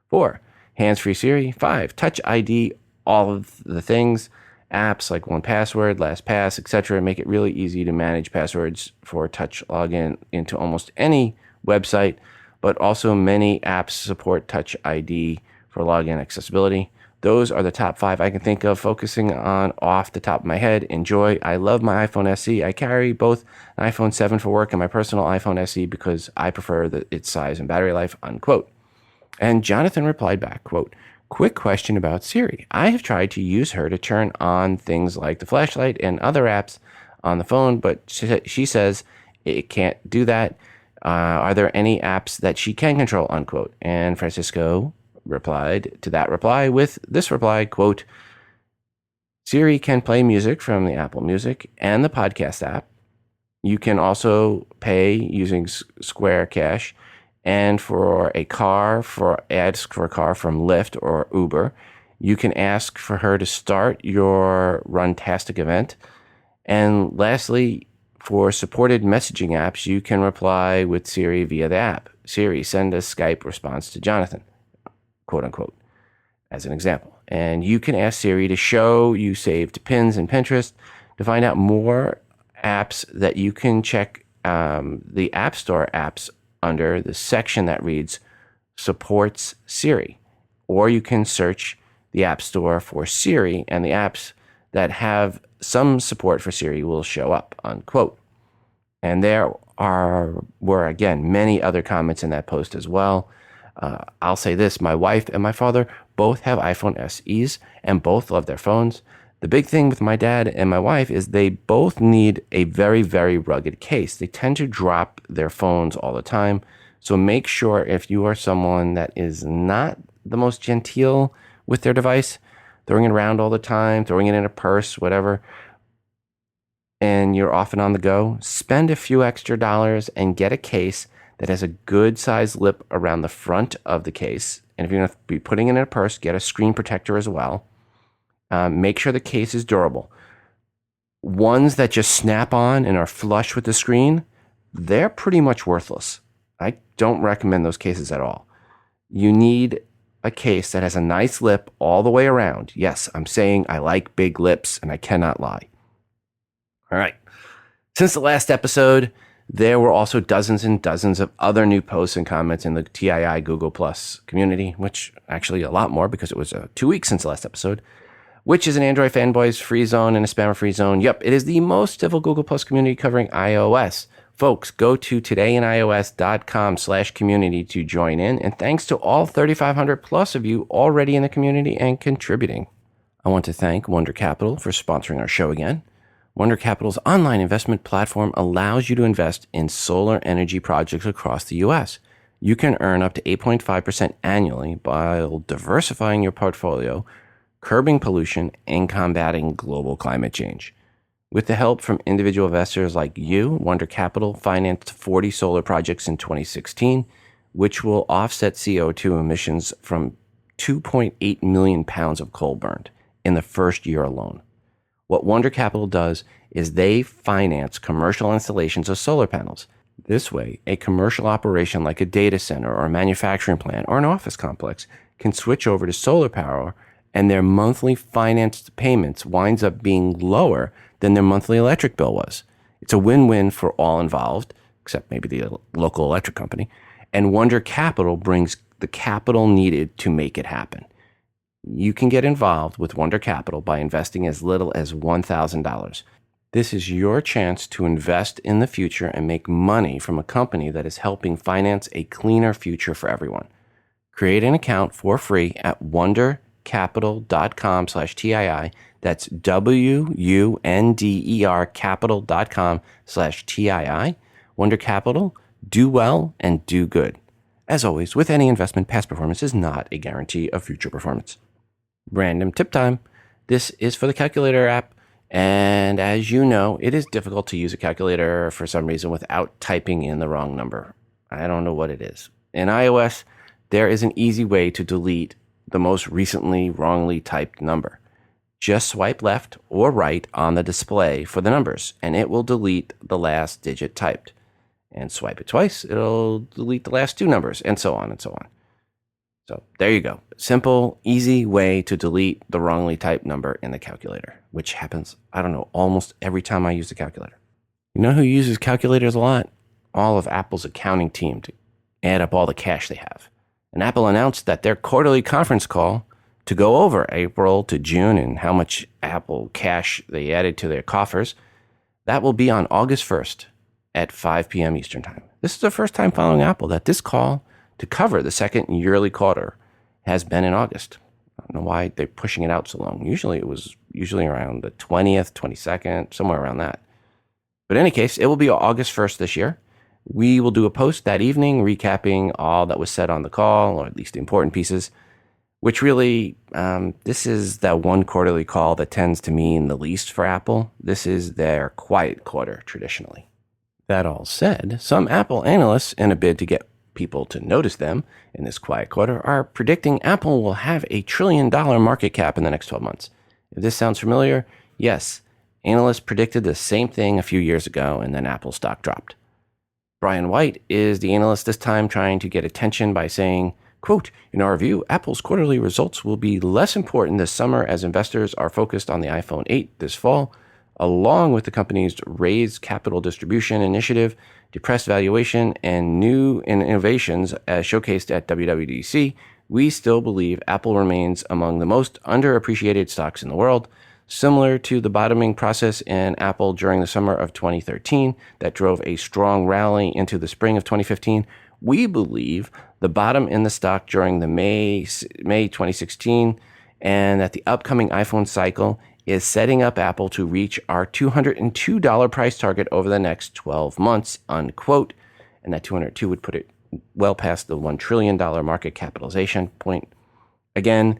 4, hands-free Siri. 5, Touch ID, all of the things, apps like 1Password, LastPass, etc. Make it really easy to manage passwords for touch login into almost any website, but also many apps support Touch ID for login accessibility. Those are the top 5 I can think of, focusing on off the top of my head. Enjoy. I love my iPhone SE. I carry both an iPhone 7 for work and my personal iPhone SE because I prefer its size and battery life," unquote. And Jonathan replied back, quote, "Quick question about Siri. I have tried to use her to turn on things like the flashlight and other apps on the phone, but she says it can't do that. Are there any apps that she can control?" unquote. And Francisco replied to that reply with this reply, quote, "Siri can play music from the Apple Music and the podcast app. You can also pay using Square Cash, and for a car, ask for a car from Lyft or Uber. You can ask for her to start your Runtastic event. And lastly, for supported messaging apps, you can reply with Siri via the app. Siri, send a Skype response to Jonathan," quote unquote, as an example. And you can ask Siri to show you saved pins in Pinterest. To find out more apps that you can check the App Store apps under the section that reads Supports Siri. Or you can search the App Store for Siri, and the apps that have some support for Siri will show up, unquote. And there were, again, many other comments in that post as well. I'll say this, my wife and my father both have iPhone SEs and both love their phones. The big thing with my dad and my wife is they both need a very, very rugged case. They tend to drop their phones all the time. So make sure if you are someone that is not the most genteel with their device, throwing it around all the time, throwing it in a purse, whatever, and you're often on the go, spend a few extra dollars and get a case that has a good size lip around the front of the case. And if you're going to be putting it in a purse, get a screen protector as well. Make sure the case is durable. Ones that just snap on and are flush with the screen, they're pretty much worthless. I don't recommend those cases at all. You need a case that has a nice lip all the way around. Yes, I'm saying I like big lips, and I cannot lie. All right. Since the last episode, there were also dozens and dozens of other new posts and comments in the TII Google Plus community, which actually a lot more because it was 2 weeks since the last episode, which is an Android fanboys free zone and a spammer free zone. Yep, it is the most civil Google Plus community covering iOS. Folks, go to todayandios.com/community to join in. And thanks to all 3,500 plus of you already in the community and contributing. I want to thank Wonder Capital for sponsoring our show again. Wonder Capital's online investment platform allows you to invest in solar energy projects across the U.S. You can earn up to 8.5% annually while diversifying your portfolio, curbing pollution, and combating global climate change. With the help from individual investors like you, Wonder Capital financed 40 solar projects in 2016, which will offset CO2 emissions from 2.8 million pounds of coal burned in the first year alone. What Wonder Capital does is they finance commercial installations of solar panels. This way, a commercial operation like a data center or a manufacturing plant or an office complex can switch over to solar power, and their monthly financed payments winds up being lower than their monthly electric bill was. It's a win-win for all involved, except maybe the local electric company, and Wonder Capital brings the capital needed to make it happen. You can get involved with Wonder Capital by investing as little as $1,000. This is your chance to invest in the future and make money from a company that is helping finance a cleaner future for everyone. Create an account for free at wondercapital.com/TII. That's WUNDER capital.com/TII. Wonder Capital, do well and do good. As always, with any investment, past performance is not a guarantee of future performance. Random tip time. This is for the calculator app. And as you know, it is difficult to use a calculator for some reason without typing in the wrong number. I don't know what it is. In iOS, there is an easy way to delete the most recently wrongly typed number. Just swipe left or right on the display for the numbers, and it will delete the last digit typed. And swipe it twice, it'll delete the last two numbers, and so on and so on. So there you go. Simple, easy way to delete the wrongly typed number in the calculator, which happens, I don't know, almost every time I use the calculator. You know who uses calculators a lot? All of Apple's accounting team to add up all the cash they have. And Apple announced that their quarterly conference call to go over April to June and how much Apple cash they added to their coffers, that will be on August 1st at 5 p.m. Eastern Time. This is the first time following Apple that this call to cover the second yearly quarter has been in August. I don't know why they're pushing it out so long. Usually it was around the 20th, 22nd, somewhere around that. But in any case, it will be August 1st this year. We will do a post that evening recapping all that was said on the call, or at least the important pieces, which really, this is that one quarterly call that tends to mean the least for Apple. This is their quiet quarter traditionally. That all said, some Apple analysts, in a bid to get people to notice them in this quiet quarter, are predicting Apple will have a $1 trillion market cap in the next 12 months. If this sounds familiar, yes, analysts predicted the same thing a few years ago, and then Apple stock dropped. Brian White is the analyst this time trying to get attention by saying, quote, in our view, Apple's quarterly results will be less important this summer as investors are focused on the iPhone 8 this fall, along with the company's raised capital distribution initiative, depressed valuation, and new innovations as showcased at WWDC. We still believe Apple remains among the most underappreciated stocks in the world, similar to the bottoming process in Apple during the summer of 2013 that drove a strong rally into the spring of 2015. We believe the bottom in the stock during the May 2016 and that the upcoming iPhone cycle is setting up Apple to reach our $202 price target over the next 12 months, unquote. And that 202 would put it well past the $1 trillion market capitalization point. Again,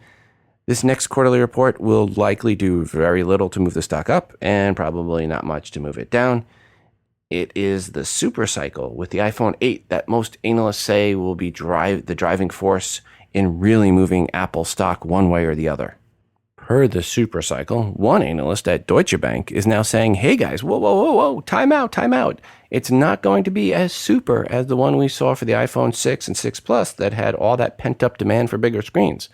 this next quarterly report will likely do very little to move the stock up and probably not much to move it down. It is the super cycle with the iPhone 8 that most analysts say will be the driving force in really moving Apple stock one way or the other. heard the super cycle, one analyst at Deutsche Bank is now saying, hey guys, whoa, time out. It's not going to be as super as the one we saw for the iPhone 6 and 6 Plus that had all that pent-up demand for bigger screens.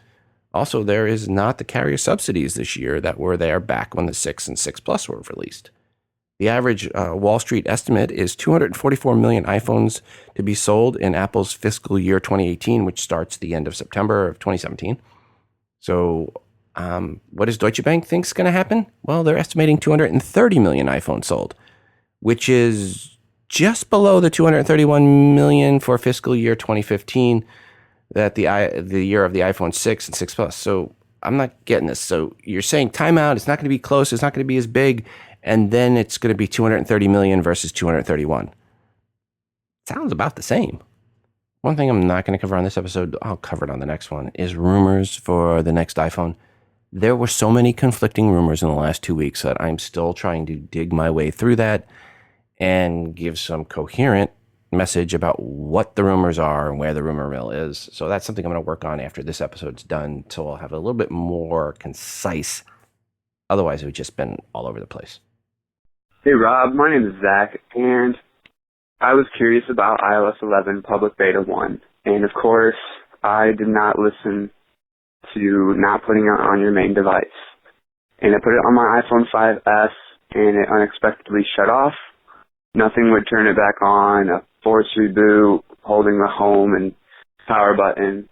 Also, there is not the carrier subsidies this year that were there back when the 6 and 6 Plus were released. The average Wall Street estimate is 244 million iPhones to be sold in Apple's fiscal year 2018, which starts the end of September of 2017. So what does Deutsche Bank think is going to happen? Well, they're estimating 230 million iPhones sold, which is just below the 231 million for fiscal year 2015, that the year of the iPhone 6 and 6 Plus. So I'm not getting this. So you're saying timeout, it's not going to be close, it's not going to be as big, and then it's going to be 230 million versus 231. Sounds about the same. One thing I'm not going to cover on this episode, I'll cover it on the next one, is rumors for the next iPhone. There were so many conflicting rumors in the last 2 weeks that I'm still trying to dig my way through that and give some coherent message about what the rumors are and where the rumor mill is. So that's something I'm going to work on after this episode's done, so I'll have a little bit more concise. Otherwise, it would just been all over the place. Hey Rob, my name is Zach, and I was curious about iOS 11 Public Beta 1, and of course, I did not listen to not putting it on your main device. And I put it on my iPhone 5S, and it unexpectedly shut off. Nothing would turn it back on, a force reboot, holding the home and power button.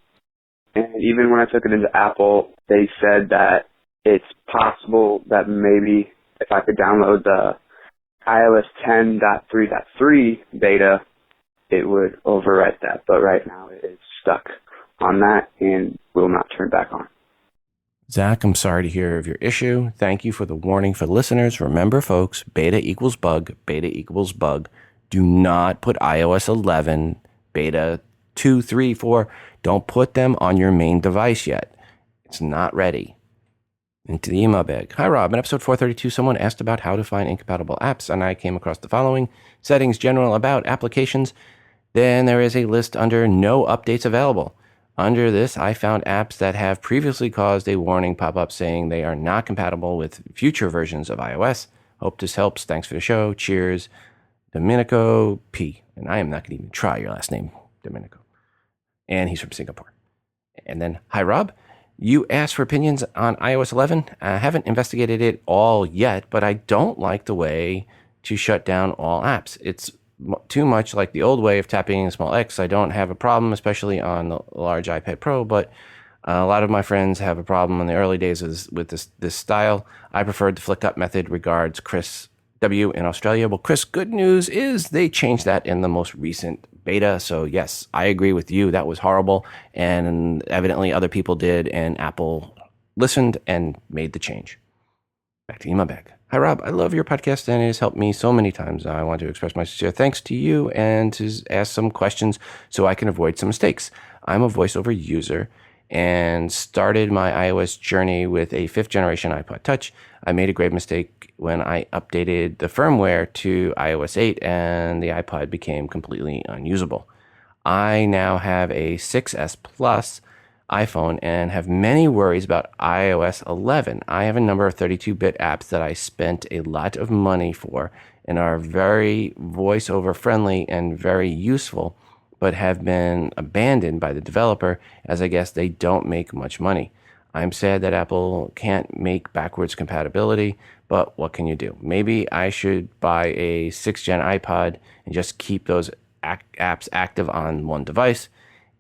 And even when I took it into Apple, they said that it's possible that maybe if I could download the iOS 10.3.3 beta, it would overwrite that. But right now it is stuck on that and will not turn back on. Zach, I'm sorry to hear of your issue. Thank you for the warning for the listeners. Remember, folks, beta equals bug. Do not put iOS 11, beta 2, 3, 4. Don't put them on your main device yet. It's not ready. Into the email bag. Hi, Rob. In episode 432, someone asked about how to find incompatible apps, and I came across the following. Settings, general, about, applications. Then there is a list under no updates available. Under this, I found apps that have previously caused a warning pop-up saying they are not compatible with future versions of iOS. Hope this helps. Thanks for the show. Cheers. Domenico P. And I am not going to even try your last name, Domenico. And he's from Singapore. And then, hi, Rob. You asked for opinions on iOS 11. I haven't investigated it all yet, but I don't like the way to shut down all apps. It's too much like the old way of tapping a small X. I don't have a problem, especially on the large iPad Pro, but a lot of my friends have a problem in the early days with this style. I preferred the flick up method. Regards, Chris W. in Australia. Well, Chris, good news is they changed that in the most recent beta. So yes, I agree with you. That was horrible. And evidently other people did, and Apple listened and made the change. Back to email bag. Hi, Rob. I love your podcast, and it has helped me so many times. I want to express my sincere thanks to you and to ask some questions so I can avoid some mistakes. I'm a voiceover user and started my iOS journey with a 5th generation iPod Touch. I made a grave mistake when I updated the firmware to iOS 8, and the iPod became completely unusable. I now have a 6S Plus iPhone and have many worries about iOS 11. I have a number of 32-bit apps that I spent a lot of money for and are very voiceover friendly and very useful, but have been abandoned by the developer as I guess they don't make much money. I'm sad that Apple can't make backwards compatibility, but what can you do? Maybe I should buy a 6th gen iPod and just keep those apps active on one device.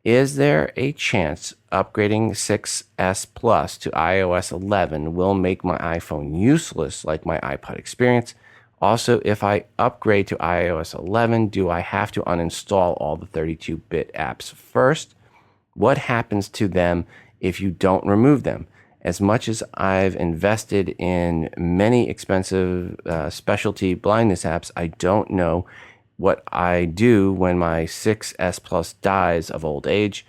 Is there a chance upgrading 6S Plus to iOS 11 will make my iPhone useless like my iPod experience? Also, if I upgrade to iOS 11, do I have to uninstall all the 32-bit apps first? What happens to them if you don't remove them? As much as I've invested in many expensive specialty blindness apps, I don't know what I do when my 6S Plus dies of old age.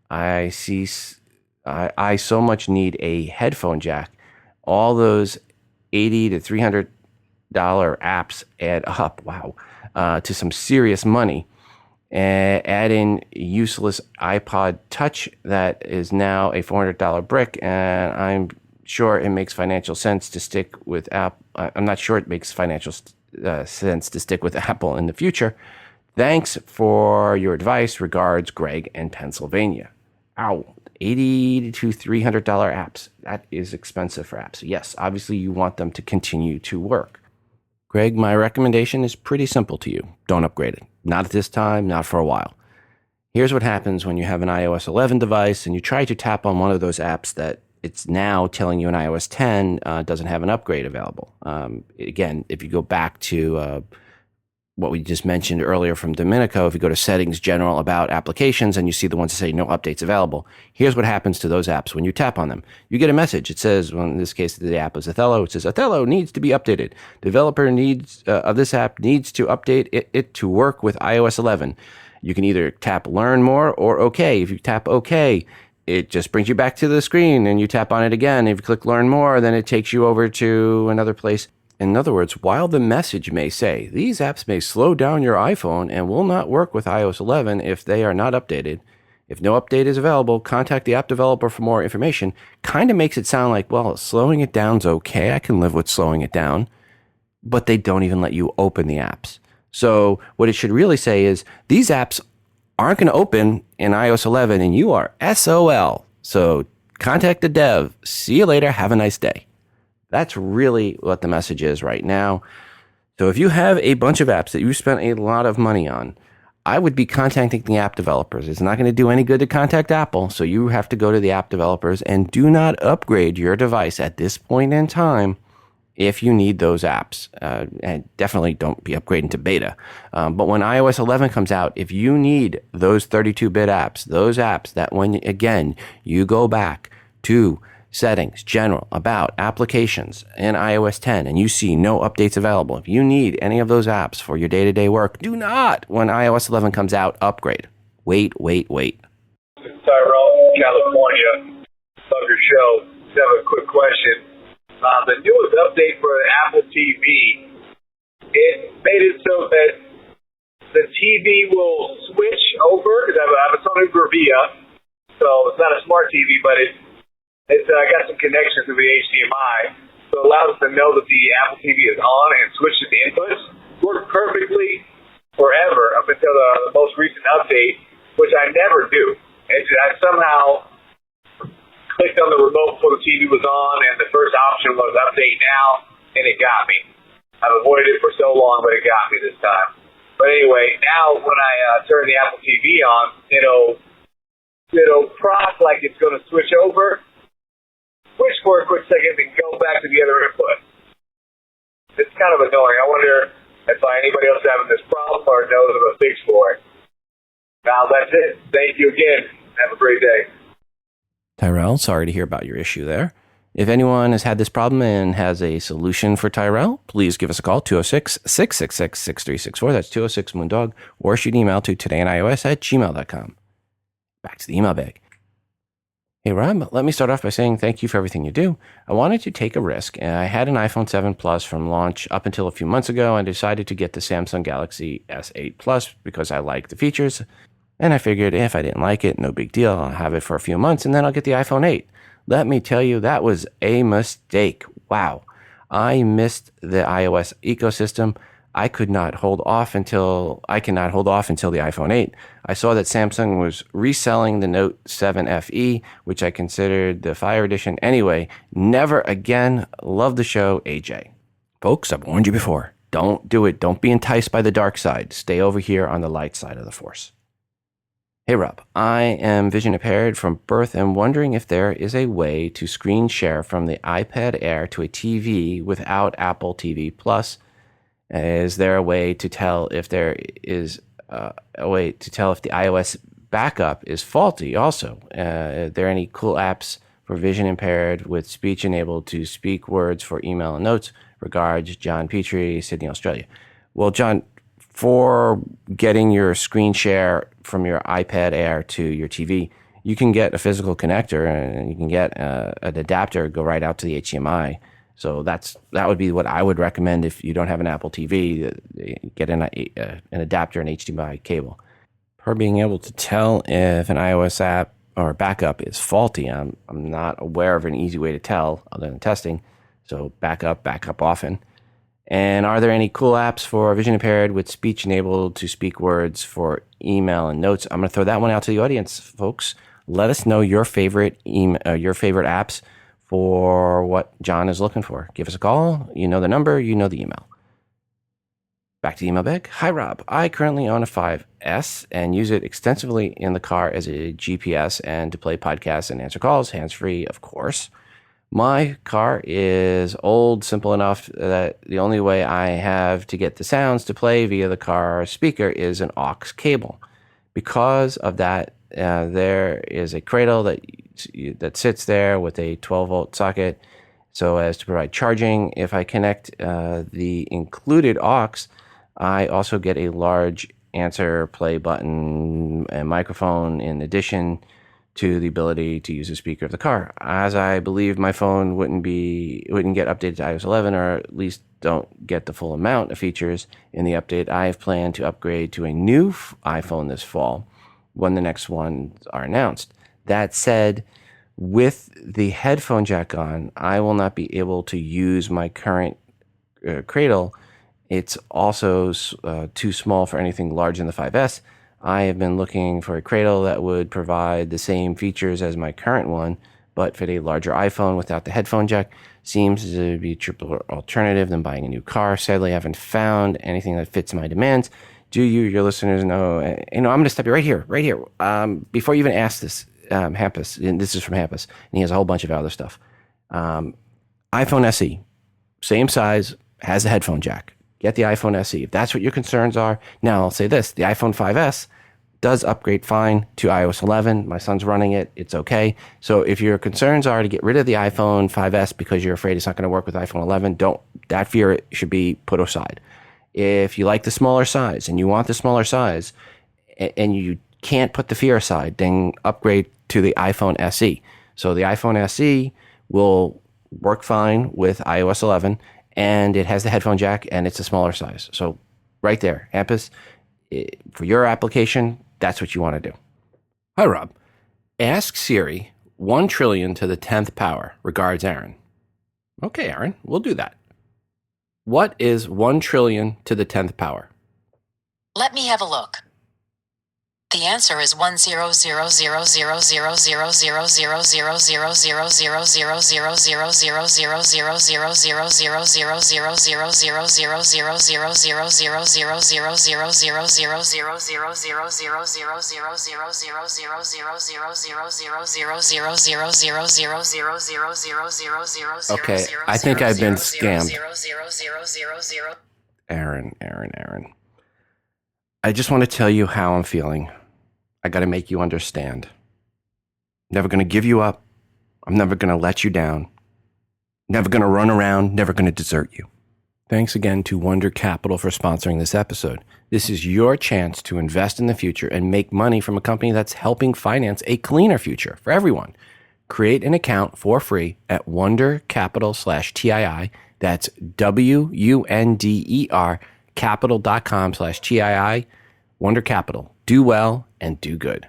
I so much need a headphone jack. All those $80 to $300 apps add up, to some serious money. Add in useless iPod Touch that is now a $400 brick, and I'm sure it makes financial sense to stick with Apple. I'm not sure it makes financial sense to stick with Apple in the future. Thanks for your advice. Regards, Greg in Pennsylvania. Ow, $80 to $300 apps. That is expensive for apps. Yes, obviously you want them to continue to work. Greg, my recommendation is pretty simple to you. Don't upgrade it. Not at this time, not for a while. Here's what happens when you have an iOS 11 device and you try to tap on one of those apps that it's now telling you in iOS 10 doesn't have an upgrade available. Again, if you go back to what we just mentioned earlier from Domenico, if you go to Settings, General, About, Applications, and you see the ones that say no updates available, here's what happens to those apps when you tap on them. You get a message. It says, well, in this case, the app is Othello. It says, Othello needs to be updated. Developer of this app needs to update it to work with iOS 11. You can either tap Learn More or OK. If you tap OK, it just brings you back to the screen and you tap on it again. If you click Learn More, then it takes you over to another place. In other words, while the message may say, these apps may slow down your iPhone and will not work with iOS 11 if they are not updated. If no update is available, contact the app developer for more information. Kind of makes it sound like, well, slowing it down's okay. I can live with slowing it down. But they don't even let you open the apps. So what it should really say is, these apps aren't going to open in iOS 11 and you are SOL. So contact the dev. See you later. Have a nice day. That's really what the message is right now. So if you have a bunch of apps that you spent a lot of money on, I would be contacting the app developers. It's not going to do any good to contact Apple. So you have to go to the app developers and do not upgrade your device at this point in time if you need those apps. And definitely don't be upgrading to beta. But when iOS 11 comes out, if you need those 32-bit apps, those apps that when, again, you go back to Settings, General, About, Applications in iOS 10, and you see no updates available. If you need any of those apps for your day-to-day work, do not, when iOS 11 comes out, upgrade. Wait. Tyrell, California. Love your show. Just have a quick question. The newest update for Apple TV, it made it so that the TV will switch over, because I have a Sony Bravia, so it's not a smart TV, but it's got some connections to the HDMI, so it allows us to know that the Apple TV is on and switches the inputs. Worked perfectly forever up until the most recent update, which I never do. I somehow clicked on the remote before the TV was on, and the first option was update now, and it got me. I've avoided it for so long, but it got me this time. But anyway, now when I turn the Apple TV on, it'll prompt like it's going to switch over, switch for a quick second, and go back to the other input. It's kind of annoying. I wonder if anybody else having this problem or knows of a fix for it. Now, that's it. Thank you again. Have a great day. Tyrell, sorry to hear about your issue there. If anyone has had this problem and has a solution for Tyrell, please give us a call, 206-666-6364. That's 206-MOONDOG. Or shoot an email to todayinios@gmail.com. Back to the email bag. Hey, Rob, let me start off by saying thank you for everything you do. I wanted to take a risk, and I had an iPhone 7 Plus from launch up until a few months ago and decided to get the Samsung Galaxy S8 Plus because I like the features. And I figured if I didn't like it, no big deal. I'll have it for a few months, and then I'll get the iPhone 8. Let me tell you, that was a mistake. Wow. I missed the iOS ecosystem. I cannot hold off until the iPhone 8. I saw that Samsung was reselling the Note 7 FE, which I considered the Fire Edition anyway. Never again. Love the show, AJ. Folks, I've warned you before. Don't do it. Don't be enticed by the dark side. Stay over here on the light side of the Force. Hey, Rob. I am vision impaired from birth and wondering if there is a way to screen share from the iPad Air to a TV without Apple TV Plus. Is there a way to tell if the iOS backup is faulty also? Are there any cool apps for vision impaired with speech enabled to speak words for email and notes? Regards, John Petrie, Sydney, Australia. Well, John, for getting your screen share from your iPad Air to your TV, you can get a physical connector and you can get an adapter, go right out to the HDMI. So that would be what I would recommend if you don't have an Apple TV. Get an adapter and HDMI cable. For being able to tell if an iOS app or backup is faulty. I'm not aware of an easy way to tell other than testing. So back up often. And are there any cool apps for vision impaired with speech enabled to speak words for email and notes? I'm going to throw that one out to the audience, folks. Let us know your favorite your favorite apps for what John is looking for. Give us a call. You know the number. You know the email. Back to the email bag. Hi, Rob. I currently own a 5S and use it extensively in the car as a GPS and to play podcasts and answer calls, hands-free, of course. My car is old, simple enough that the only way I have to get the sounds to play via the car speaker is an aux cable. Because of that, there is a cradle that sits there with a 12-volt socket so as to provide charging. If I connect the included aux, I also get a large answer play button and microphone in addition to the ability to use the speaker of the car. As I believe my phone wouldn't get updated to iOS 11, or at least don't get the full amount of features in the update, I have planned to upgrade to a new iPhone this fall when the next ones are announced. That said, with the headphone jack on, I will not be able to use my current cradle. It's also too small for anything large in the 5S. I have been looking for a cradle that would provide the same features as my current one, but fit a larger iPhone without the headphone jack. Seems to be a cheaper alternative than buying a new car. Sadly, I haven't found anything that fits my demands. Do you, your listeners, know? I'm going to stop you right here. Before you even ask this, Hampus, and this is from Hampus, and he has a whole bunch of other stuff. iPhone SE, same size, has a headphone jack. Get the iPhone SE if that's what your concerns are. Now, I'll say this. The iPhone 5S does upgrade fine to iOS 11. My son's running it. It's okay. So if your concerns are to get rid of the iPhone 5S because you're afraid it's not going to work with iPhone 11, that fear should be put aside. If you like the smaller size and you want the smaller size and you can't put the fear aside, then upgrade to the iPhone SE. So the iPhone SE will work fine with iOS 11, and it has the headphone jack, and it's a smaller size. So right there, Hampus, for your application, that's what you want to do. Hi, Rob. Ask Siri 1 trillion to the 10th power. Regards, Aaron. Okay, Aaron, we'll do that. What is 1 trillion to the 10th power? Let me have a look. The answer is 100. Okay, I think I've been scammed. Aaron. I just want to tell you how I'm feeling. I got to make you understand. Never going to give you up. I'm never going to let you down. Never going to run around. Never going to desert you. Thanks again to Wonder Capital for sponsoring this episode. This is your chance to invest in the future and make money from a company that's helping finance a cleaner future for everyone. Create an account for free at wondercapital/TII. That's WUNDER capital.com/TII. Wonder Capital. Do well and do good.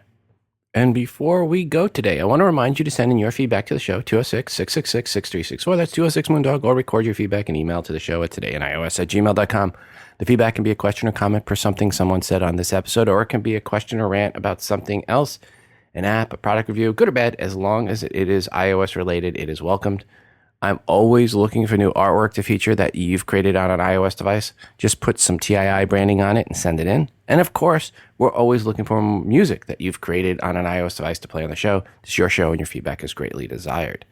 And before we go today, I want to remind you to send in your feedback to the show, 206-666-6364. That's 206-Moondog, or record your feedback and email to the show at todayinios@gmail.com. The feedback can be a question or comment per something someone said on this episode, or it can be a question or rant about something else, an app, a product review, good or bad. As long as it is iOS related, it is welcomed. I'm always looking for new artwork to feature that you've created on an iOS device. Just put some TII branding on it and send it in. And of course, we're always looking for music that you've created on an iOS device to play on the show. This is your show, and your feedback is greatly desired.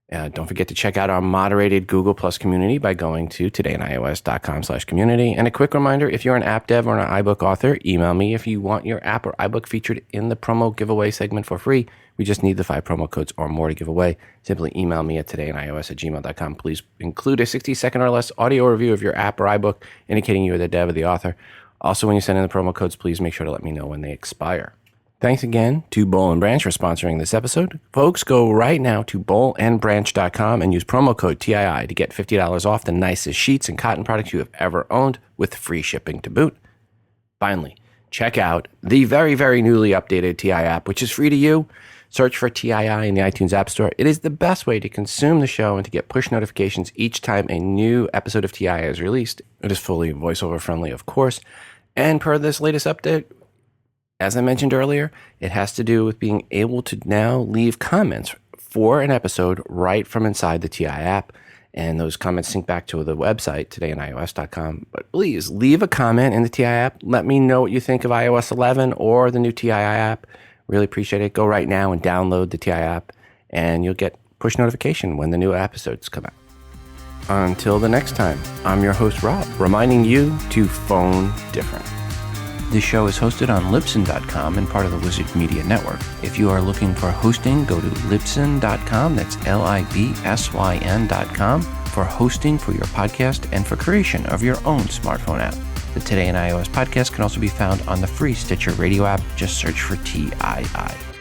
Don't forget to check out our moderated Google Plus community by going to todayinios.com/community. And a quick reminder, if you're an app dev or an iBook author, email me if you want your app or iBook featured in the promo giveaway segment for free. We just need the 5 promo codes or more to give away. Simply email me at todayinios@gmail.com. Please include a 60-second or less audio review of your app or iBook indicating you're the dev or the author. Also, when you send in the promo codes, please make sure to let me know when they expire. Thanks again to Boll and Branch for sponsoring this episode. Folks, go right now to bollandbranch.com and use promo code TII to get $50 off the nicest sheets and cotton products you have ever owned with free shipping to boot. Finally, check out the very, very newly updated Tii app, which is free to you. Search for TII in the iTunes App Store. It is the best way to consume the show and to get push notifications each time a new episode of TI is released. It is fully voiceover friendly, of course. And per this latest update, as I mentioned earlier, it has to do with being able to now leave comments for an episode right from inside the TI app. And those comments sync back to the website, todayinios.com. But please leave a comment in the TI app. Let me know what you think of iOS 11 or the new TII app. Really appreciate it. Go right now and download the TI app, and you'll get push notification when the new episodes come out. Until the next time, I'm your host, Rob, reminding you to phone different. This show is hosted on Libsyn.com and part of the Wizard Media Network. If you are looking for hosting, go to Libsyn.com. That's Libsyn.com for hosting for your podcast and for creation of your own smartphone app. The Today in iOS podcast can also be found on the free Stitcher radio app. Just search for TII.